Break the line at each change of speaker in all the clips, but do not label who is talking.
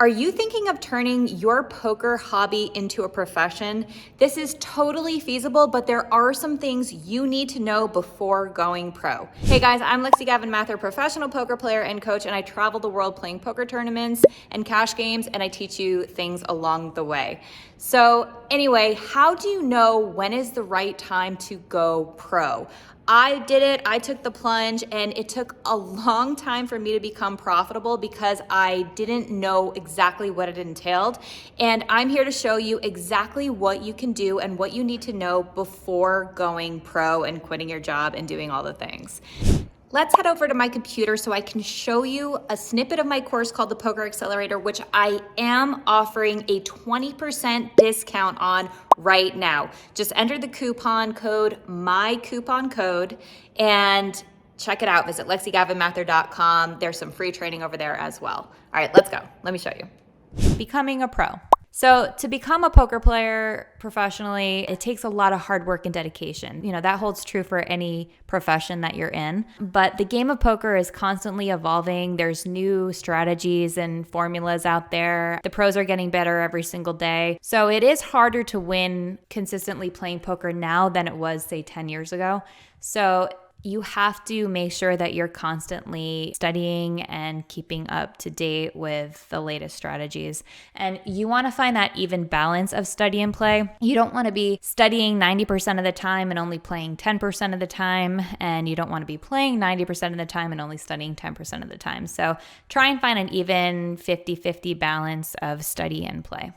Are you thinking of turning your poker hobby into a profession? This is totally feasible, but there are some things you need to know before going pro. Hey guys, I'm Lexy Gavin-Mather, professional poker player and coach, and I travel the world playing poker tournaments and cash games, and I teach you things along the way. So anyway, how do you know when is the right time to go pro? I did it, I took the plunge, and it took a long time for me to become profitable because I didn't know exactly what it entailed. And I'm here to show you exactly what you can do and what you need to know before going pro and quitting your job and doing all the things. Let's head over to my computer so I can show you a snippet of my course called the Poker Accelerator, which I am offering a 20% discount on right now. Just enter the coupon code, my coupon code, and check it out. Visit LexyGavinMather.com. There's some free training over there as well. All right, let's go. Let me show you. Becoming a pro. So to become a poker player professionally, it takes a lot of hard work and dedication. You know, that holds true for any profession that you're in. But the game of poker is constantly evolving. There's new strategies and formulas out there. The pros are getting better every single day. So it is harder to win consistently playing poker now than it was, say, 10 years ago. So you have to make sure that you're constantly studying and keeping up to date with the latest strategies. And you want to find that even balance of study and play. You don't want to be studying 90% of the time and only playing 10% of the time. And you don't want to be playing 90% of the time and only studying 10% of the time. So try and find an even 50-50 balance of study and play.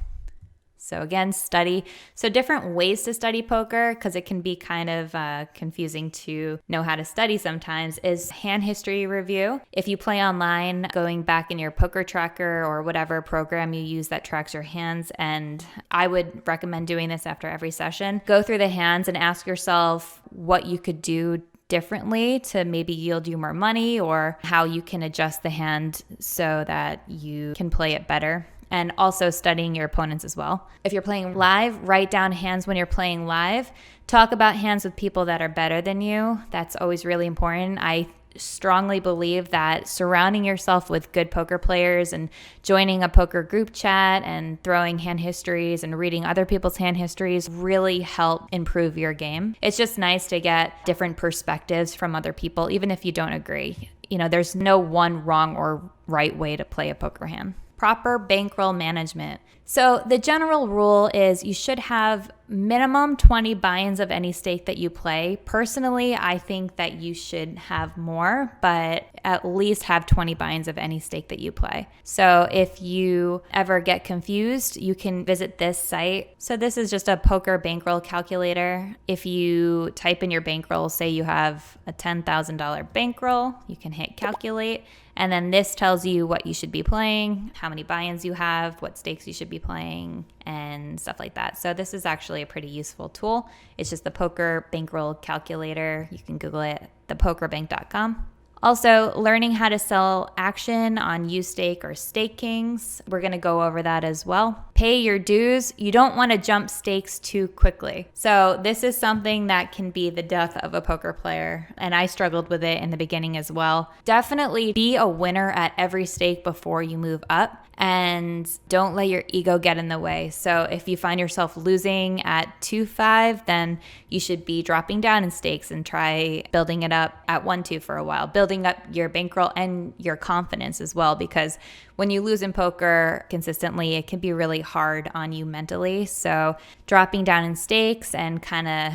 So again, study. So different ways to study poker, because it can be kind of confusing to know how to study sometimes, is hand history review. If you play online, going back in your poker tracker or whatever program you use that tracks your hands, and I would recommend doing this after every session. Go through the hands and ask yourself what you could do differently to maybe yield you more money, or how you can adjust the hand so that you can play it better. And also studying your opponents as well. If you're playing live, write down hands when you're playing live. Talk about hands with people that are better than you. That's always really important. I strongly believe that surrounding yourself with good poker players and joining a poker group chat and throwing hand histories and reading other people's hand histories really help improve your game. It's just nice to get different perspectives from other people, even if you don't agree. You know, there's no one wrong or right way to play a poker hand. Proper bankroll management. So the general rule is you should have minimum 20 buy-ins of any stake that you play. Personally, I think that you should have more, but at least have 20 buy-ins of any stake that you play. So if you ever get confused, you can visit this site. So this is just a poker bankroll calculator. If you type in your bankroll, say you have a $10,000 bankroll, you can hit calculate. And then this tells you what you should be playing, how many buy-ins you have, what stakes you should be playing, and stuff like that. So this is actually a pretty useful tool. It's just the poker bankroll calculator. You can Google it, thepokerbank.com. Also, learning how to sell action on UStake or StakeKings. We're going to go over that as well. Pay your dues. You don't want to jump stakes too quickly. So this is something that can be the death of a poker player, and I struggled with it in the beginning as well. Definitely be a winner at every stake before you move up, and don't let your ego get in the way. So if you find yourself losing at 2-5, then you should be dropping down in stakes and try building it up at 1-2 for a while, building up your bankroll and your confidence as well, because when you lose in poker consistently, it can be really hard on you mentally. So dropping down in stakes and kind of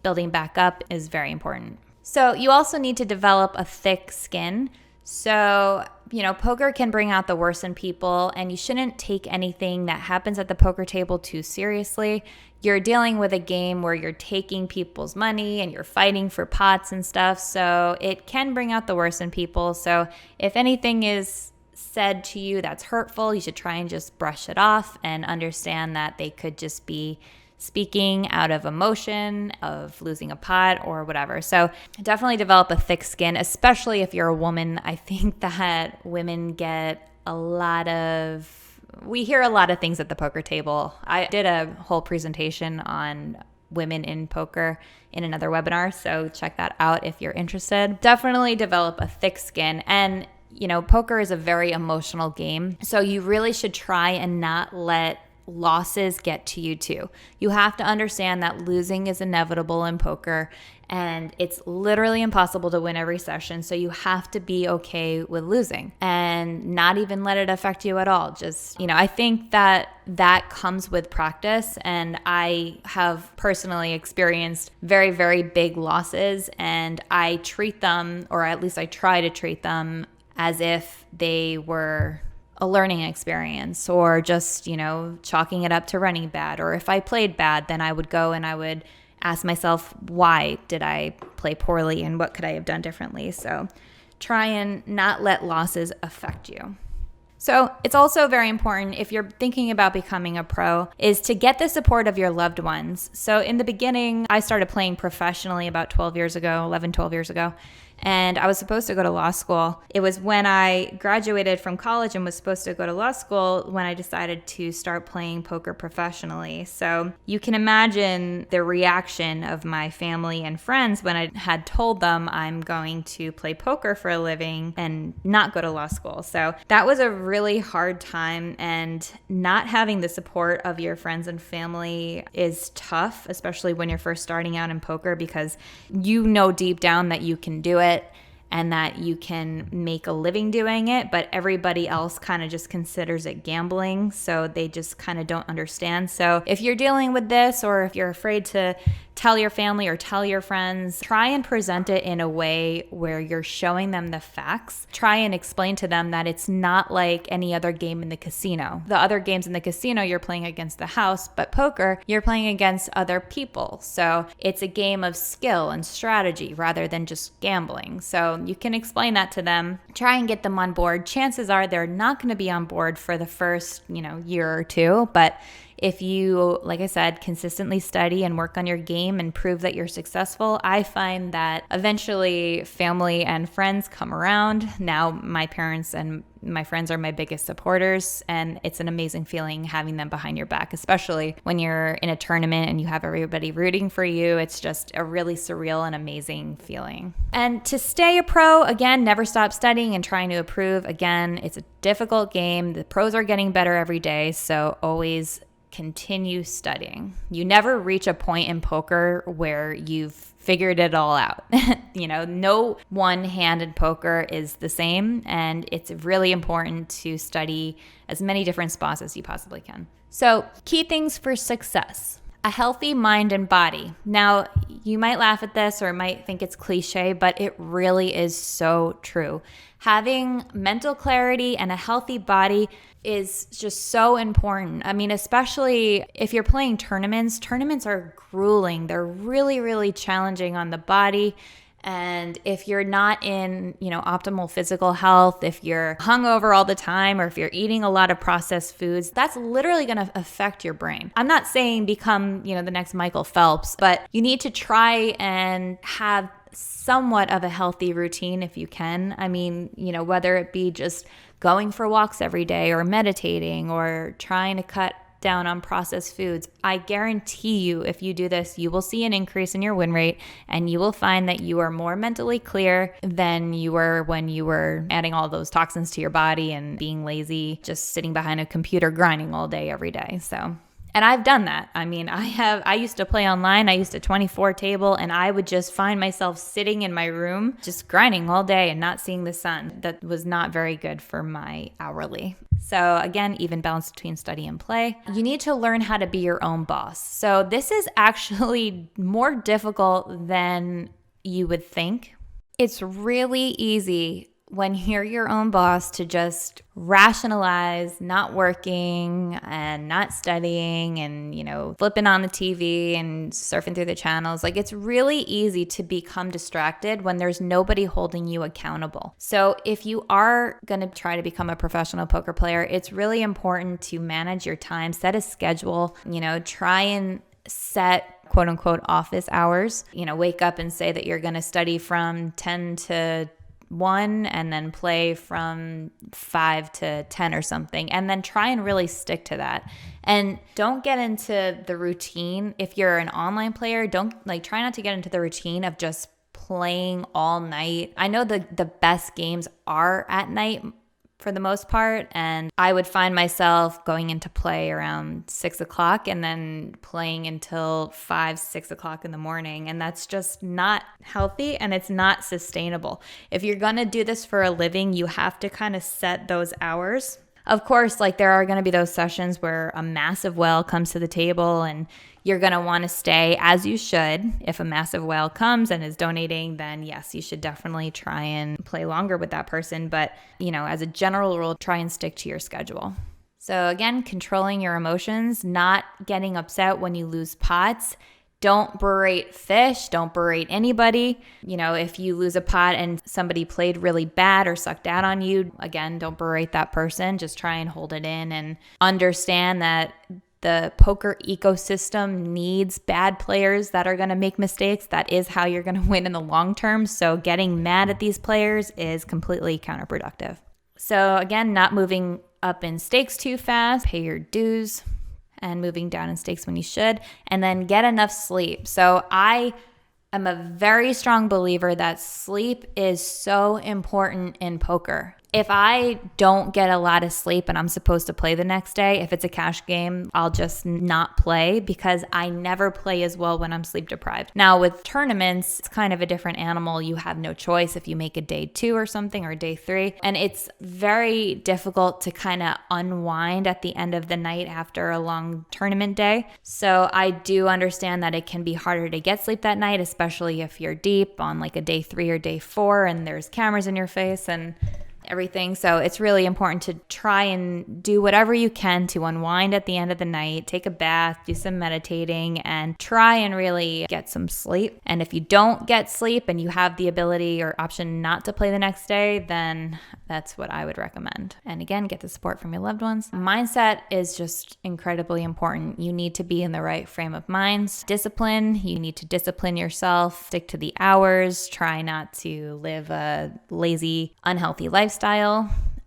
building back up is very important. So you also need to develop a thick skin. So, you know, poker can bring out the worst in people, and you shouldn't take anything that happens at the poker table too seriously. You're dealing with a game where you're taking people's money and you're fighting for pots and stuff, so it can bring out the worst in people. So if anything is said to you that's hurtful, you should try and just brush it off and understand that they could just be speaking out of emotion, of losing a pot or whatever. So definitely develop a thick skin, especially if you're a woman. I think that women get we hear a lot of things at the poker table. I did a whole presentation on women in poker in another webinar, so check that out if you're interested. Definitely develop a thick skin, and Poker is a very emotional game. So you really should try and not let losses get to you too. You have to understand that losing is inevitable in poker and it's literally impossible to win every session. So you have to be okay with losing and not even let it affect you at all. Just, I think that comes with practice. And I have personally experienced very, very big losses, and I treat them, or at least I try to treat them, as if they were a learning experience, or just, chalking it up to running bad. Or if I played bad, then I would go and I would ask myself, why did I play poorly and what could I have done differently? So try and not let losses affect you. So it's also very important, if you're thinking about becoming a pro, is to get the support of your loved ones. So in the beginning, I started playing professionally about 12 years ago. And I was supposed to go to law school. It was when I graduated from college and was supposed to go to law school when I decided to start playing poker professionally. So you can imagine the reaction of my family and friends when I had told them I'm going to play poker for a living and not go to law school. So that was a really hard time, and not having the support of your friends and family is tough, especially when you're first starting out in poker, because you know deep down that you can do it and that you can make a living doing it, but everybody else kind of just considers it gambling, so they just kind of don't understand. So if you're dealing with this, or if you're afraid to tell your family or tell your friends, try and present it in a way where you're showing them the facts. Try and explain to them that it's not like any other game in the casino. The other games in the casino, you're playing against the house, but poker, you're playing against other people. So it's a game of skill and strategy rather than just gambling. So you can explain that to them. Try and get them on board. Chances are they're not going to be on board for the first, year or two, but if you, like I said, consistently study and work on your game and prove that you're successful, I find that eventually family and friends come around. Now my parents and my friends are my biggest supporters, and it's an amazing feeling having them behind your back, especially when you're in a tournament and you have everybody rooting for you. It's just a really surreal and amazing feeling. And to stay a pro, again, never stop studying and trying to improve. Again, it's a difficult game. The pros are getting better every day, so always continue studying. You never reach a point in poker where you've figured it all out. No one hand in poker is the same, and it's really important to study as many different spots as you possibly can. So, key things for success: a healthy mind and body. Now, you might laugh at this or might think it's cliche, but it really is so true. Having mental clarity and a healthy body is just so important. I mean, especially if you're playing tournaments. Tournaments are grueling. They're really, really challenging on the body. And if you're not in, optimal physical health, if you're hungover all the time, or if you're eating a lot of processed foods, that's literally going to affect your brain. I'm not saying become, the next Michael Phelps, but you need to try and have somewhat of a healthy routine if you can. I mean, whether it be just going for walks every day, or meditating, or trying to cut down on processed foods. I guarantee you, if you do this, you will see an increase in your win rate, and you will find that you are more mentally clear than you were when you were adding all those toxins to your body and being lazy, just sitting behind a computer grinding all day every day. And I've done that. I mean, I used to play online. I used a 24 table, and I would just find myself sitting in my room, just grinding all day and not seeing the sun. That was not very good for my hourly. So again, even balance between study and play. You need to learn how to be your own boss. So this is actually more difficult than you would think. It's really easy when you're your own boss to just rationalize not working and not studying and, flipping on the TV and surfing through the channels. Like, it's really easy to become distracted when there's nobody holding you accountable. So if you are going to try to become a professional poker player, it's really important to manage your time, set a schedule, try and set quote unquote office hours, wake up and say that you're going to study from 10 to 1 and then play from 5 to 10 or something, and then try and really stick to that. And don't get into the routine. If you're an online player, try not to get into the routine of just playing all night. I know the best games are at night for the most part, and I would find myself going into play around 6 o'clock and then playing until 5, 6 o'clock in the morning, and that's just not healthy and it's not sustainable. If you're gonna do this for a living, you have to kind of set those hours. Of course, like there are going to be those sessions where a massive whale comes to the table and you're going to want to stay, as you should. If a massive whale comes and is donating, then yes, you should definitely try and play longer with that person. But, as a general rule, try and stick to your schedule. So again, controlling your emotions, not getting upset when you lose pots. Don't berate fish. Don't berate anybody. If you lose a pot and somebody played really bad or sucked out on you, again, don't berate that person. Just try and hold it in and understand that the poker ecosystem needs bad players that are going to make mistakes. That is how you're going to win in the long term. So getting mad at these players is completely counterproductive. So again, not moving up in stakes too fast. Pay your dues. And moving down in stakes when you should, and then get enough sleep. So I am a very strong believer that sleep is so important in poker. If I don't get a lot of sleep and I'm supposed to play the next day, if it's a cash game, I'll just not play because I never play as well when I'm sleep deprived. Now with tournaments, it's kind of a different animal. You have no choice if you make a day 2 or something or day 3. And it's very difficult to kind of unwind at the end of the night after a long tournament day. So I do understand that it can be harder to get sleep that night, especially if you're deep on like a day 3 or day 4 and there's cameras in your face and everything. So it's really important to try and do whatever you can to unwind at the end of the night, take a bath, do some meditating, and try and really get some sleep. And if you don't get sleep and you have the ability or option not to play the next day, then that's what I would recommend. And again, get the support from your loved ones. Mindset is just incredibly important. You need to be in the right frame of mind. Discipline, you need to discipline yourself, stick to the hours, try not to live a lazy, unhealthy lifestyle.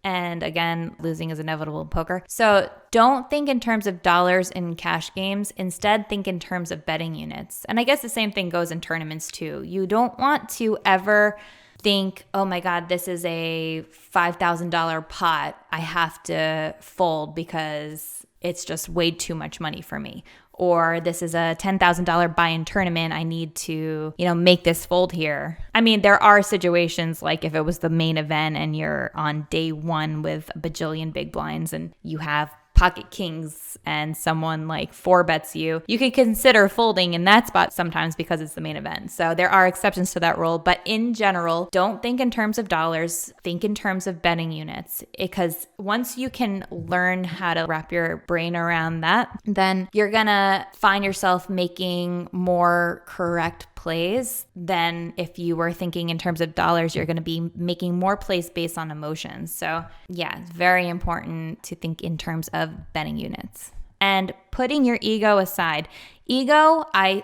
And again, losing is inevitable in poker. So don't think in terms of dollars in cash games. Instead, think in terms of betting units. And I guess the same thing goes in tournaments too. You don't want to ever think, oh my God, this is a $5,000 pot. I have to fold because it's just way too much money for me. Or this is a $10,000 buy-in tournament. I need to, make this fold here. I mean, there are situations like if it was the main event and you're on day 1 with a bajillion big blinds and you have pocket kings and someone like 4-bets you, you could consider folding in that spot sometimes because it's the main event. So there are exceptions to that rule, but in general, don't think in terms of dollars, think in terms of betting units, because once you can learn how to wrap your brain around that, then you're gonna find yourself making more correct plays than if you were thinking in terms of dollars. You're going to be making more plays based on emotions. So yeah, it's very important to think in terms of betting units and putting your ego aside. Ego, I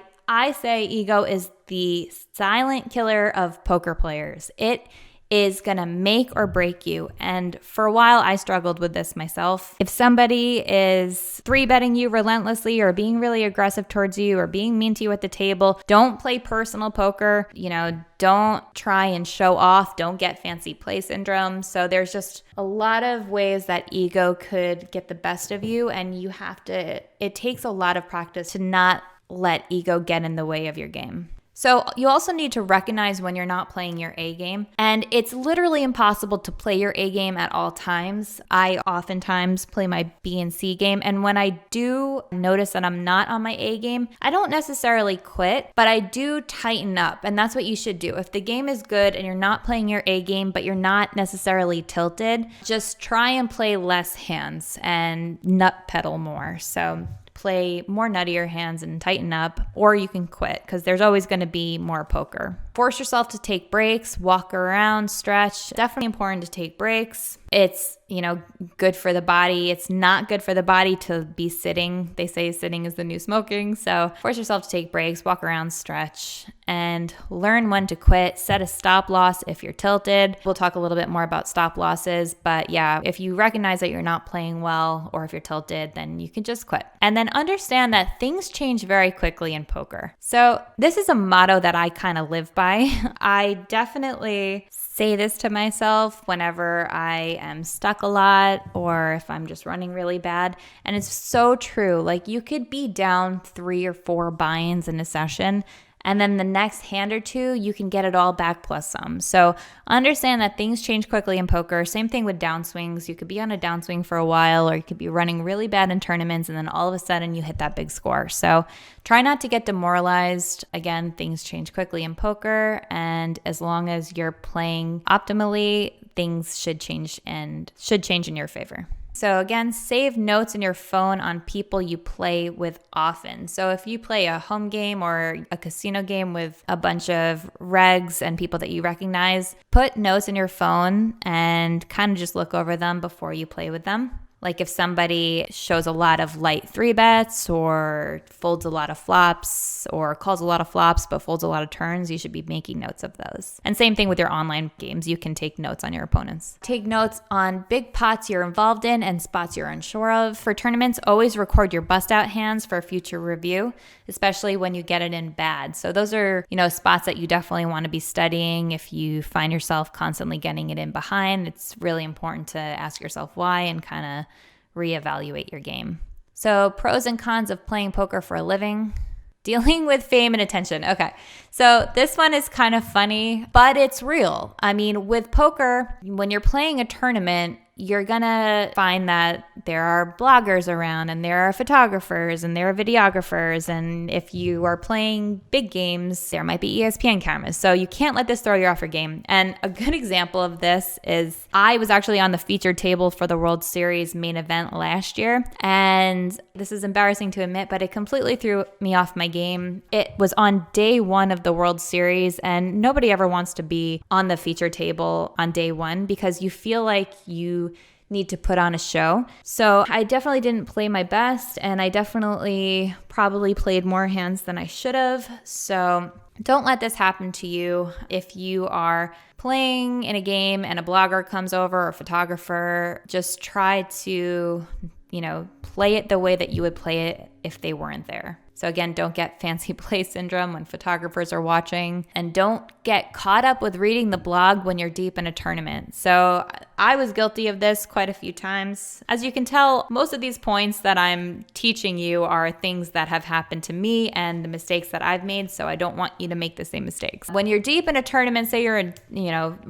say ego is the silent killer of poker players. It is going to make or break you. And for a while, I struggled with this myself. If somebody is 3-betting you relentlessly or being really aggressive towards you or being mean to you at the table, don't play personal poker. Don't try and show off. Don't get fancy play syndrome. So there's just a lot of ways that ego could get the best of you. And it takes a lot of practice to not let ego get in the way of your game. So you also need to recognize when you're not playing your A game. And it's literally impossible to play your A game at all times. I oftentimes play my B and C game. And when I do notice that I'm not on my A game, I don't necessarily quit, but I do tighten up. And that's what you should do. If the game is good and you're not playing your A game, but you're not necessarily tilted, just try and play less hands and nut pedal more. So play more nuttier hands and tighten up, or you can quit because there's always going to be more poker. Force yourself to take breaks, walk around, stretch. Definitely important to take breaks. It's, good for the body. It's not good for the body to be sitting. They say sitting is the new smoking. So force yourself to take breaks, walk around, stretch, and learn when to quit. Set a stop loss if you're tilted. We'll talk a little bit more about stop losses. But yeah, if you recognize that you're not playing well or if you're tilted, then you can just quit. And then understand that things change very quickly in poker. So this is a motto that I kind of live by. I definitely say this to myself whenever I am stuck a lot or if I'm just running really bad. And it's so true. Like, you could be down 3 or 4 buy-ins in a session, and then the next hand or two, you can get it all back plus some. So understand that things change quickly in poker. Same thing with downswings. You could be on a downswing for a while, or you could be running really bad in tournaments, and then all of a sudden you hit that big score. So try not to get demoralized. Again, things change quickly in poker, and as long as you're playing optimally, things should change in your favor. So again, save notes in your phone on people you play with often. So if you play a home game or a casino game with a bunch of regs and people that you recognize, put notes in your phone and kind of just look over them before you play with them. Like if somebody shows a lot of light 3-bets or folds a lot of flops or calls a lot of flops but folds a lot of turns, you should be making notes of those. And same thing with your online games. You can take notes on your opponents. Take notes on big pots you're involved in and spots you're unsure of. For tournaments, always record your bust out hands for future review, especially when you get it in bad. So those are, spots that you definitely want to be studying. If you find yourself constantly getting it in behind, it's really important to ask yourself why and kind of reevaluate your game. So pros and cons of playing poker for a living. Dealing with fame and attention. Okay, so this one is kind of funny, but it's real. I mean, with poker, when you're playing a tournament, you're gonna find that there are bloggers around and there are photographers and there are videographers. And if you are playing big games, there might be ESPN cameras. So you can't let this throw you off your game. And a good example of this is I was actually on the featured table for the World Series main event last year. And this is embarrassing to admit, but it completely threw me off my game. It was on day 1 of the World Series, and nobody ever wants to be on the featured table on day 1 because you feel like you need to put on a show. So I definitely didn't play my best, and I definitely probably played more hands than I should have. So don't let this happen to you. If you are playing in a game and a blogger comes over or a photographer, just try to, play it the way that you would play it if they weren't there. So again, don't get fancy play syndrome when photographers are watching, and don't get caught up with reading the blog when you're deep in a tournament. So I was guilty of this quite a few times. As you can tell, most of these points that I'm teaching you are things that have happened to me and the mistakes that I've made, so I don't want you to make the same mistakes. When you're deep in a tournament, say you're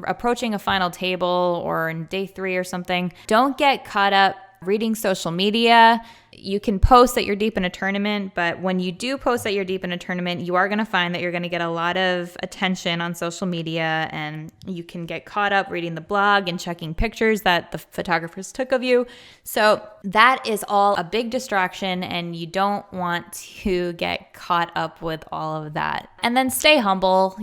approaching a final table or in day 3 or something, don't get caught up reading social media. You can post that you're deep in a tournament, but when you do post that you're deep in a tournament, you are going to find that you're going to get a lot of attention on social media, and you can get caught up reading the blog and checking pictures that the photographers took of you. So that is all a big distraction, and you don't want to get caught up with all of that. And then stay humble.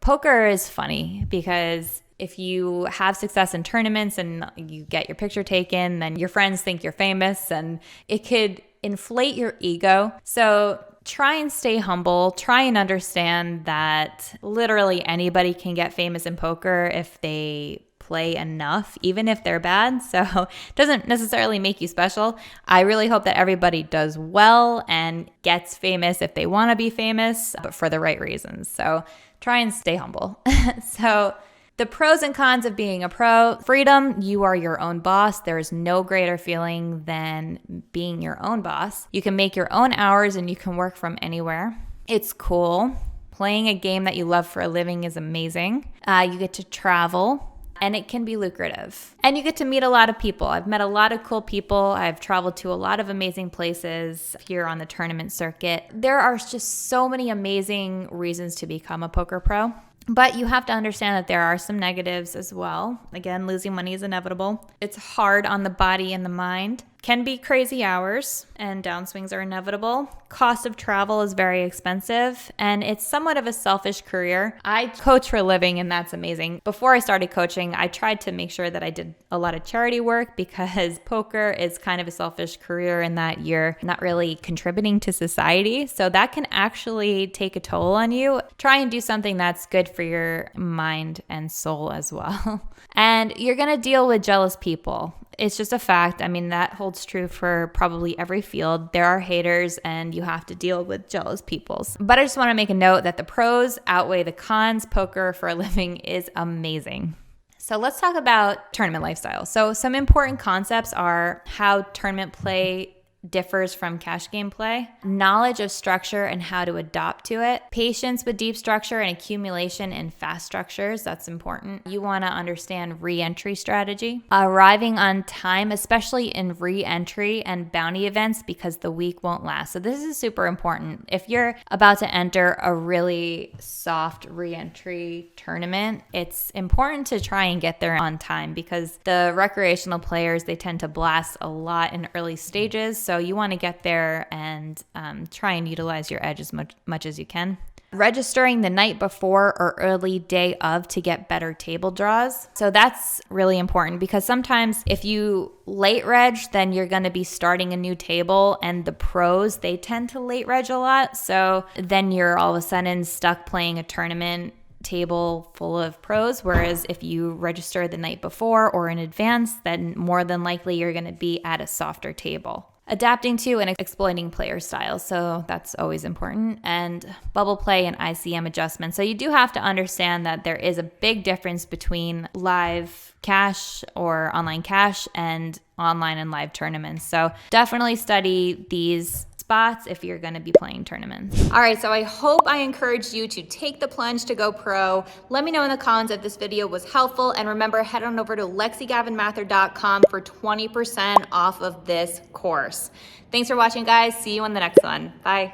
Poker is funny because if you have success in tournaments and you get your picture taken, then your friends think you're famous, and it could inflate your ego. So try and stay humble. Try and understand that literally anybody can get famous in poker if they play enough, even if they're bad. So it doesn't necessarily make you special. I really hope that everybody does well and gets famous if they want to be famous, but for the right reasons. So try and stay humble. So the pros and cons of being a pro: freedom. You are your own boss. There is no greater feeling than being your own boss. You can make your own hours and you can work from anywhere. It's cool. Playing a game that you love for a living is amazing. You get to travel, and it can be lucrative. And you get to meet a lot of people. I've met a lot of cool people. I've traveled to a lot of amazing places here on the tournament circuit. There are just so many amazing reasons to become a poker pro. But you have to understand that there are some negatives as well. Again, losing money is inevitable. It's hard on the body and the mind. Can be crazy hours, and downswings are inevitable. Cost of travel is very expensive, and it's somewhat of a selfish career. I coach for a living, and that's amazing. Before I started coaching, I tried to make sure that I did a lot of charity work because poker is kind of a selfish career in that you're not really contributing to society. So that can actually take a toll on you. Try and do something that's good for your mind and soul as well. And you're going to deal with jealous people. It's just a fact. I mean, that holds true for probably every field. There are haters and you have to deal with jealous peoples. But I just want to make a note that the pros outweigh the cons. Poker for a living is amazing. So let's talk about tournament lifestyle. So some important concepts are how tournament play differs from cash game play, knowledge of structure and how to adapt to it, patience with deep structure and accumulation in fast structures. That's important. You want to understand re-entry strategy, arriving on time, especially in re-entry and bounty events because the week won't last. So this is super important. If you're about to enter a really soft re-entry tournament, it's important to try and get there on time because the recreational players, they tend to blast a lot in early stages. So you want to get there and try and utilize your edge as much as you can. Registering the night before or early day of to get better table draws. So that's really important because sometimes if you late reg, then you're going to be starting a new table, and the pros, they tend to late reg a lot. So then you're all of a sudden stuck playing a tournament table full of pros, whereas if you register the night before or in advance, then more than likely you're going to be at a softer table. Adapting to and exploiting player styles, so that's always important, and bubble play and ICM adjustments. So you do have to understand that there is a big difference between live cash or online cash and online and live tournaments. So definitely study these spots if you're going to be playing tournaments. All right, so I hope I encouraged you to take the plunge to go pro. Let me know in the comments if this video was helpful, and remember, head on over to LexyGavin-Mather.com for 20% off of this course. Thanks for watching, guys. See you on the next one. Bye.